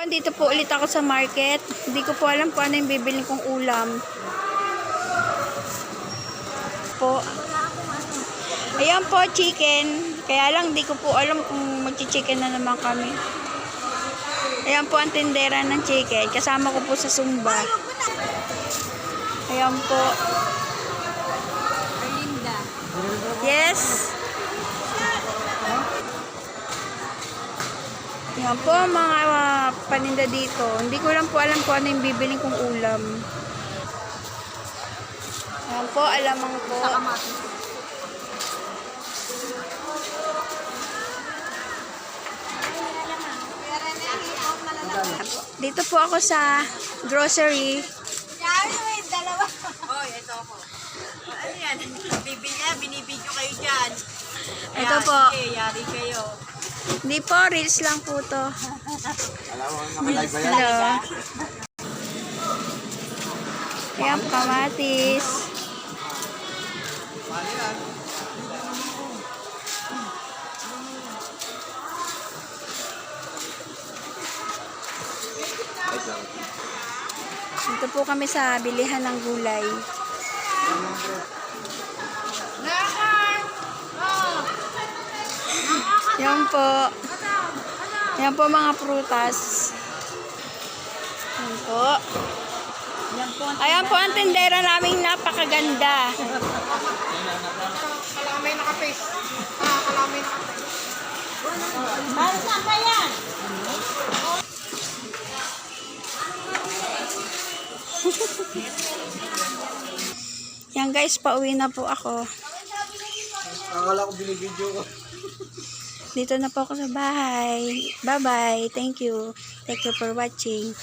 Dito po ulit ako sa market. Hindi ko po alam kung ano yung bibili kong ulam. Po. Ayan po, chicken. Kaya lang, di ko po alam kung mag-chicken na naman kami. Ayan po ang tindera ng chicken. Kasama ko po sa Zumba. Ayan po. Linda. Yes. Ayan po mga paninda dito. Hindi ko lang po alam kung ano yung bibili kong ulam. Ayan po, alamang po. Sa kamatis. Dito po ako sa grocery. Dalawa. Hoy, ito ako. Ano yan? Binibidyo kayo dyan. Ito po. Sige, yari kayo. Hindi po, reels lang po to. Hello. Ayan, kamatis. Dito po kami sa bilihan ng gulay. Yan po. Yan po mga prutas. Yan po. Ayan po ang tindera naming napakaganda. Kalamay naka-face. Kalamay naka-face. Para saan ba yan? Yan guys, pauwi na po ako. Akala ko binibidyo ko. Dito na po ako sa bahay. Bye-bye. Thank you. Thank you for watching.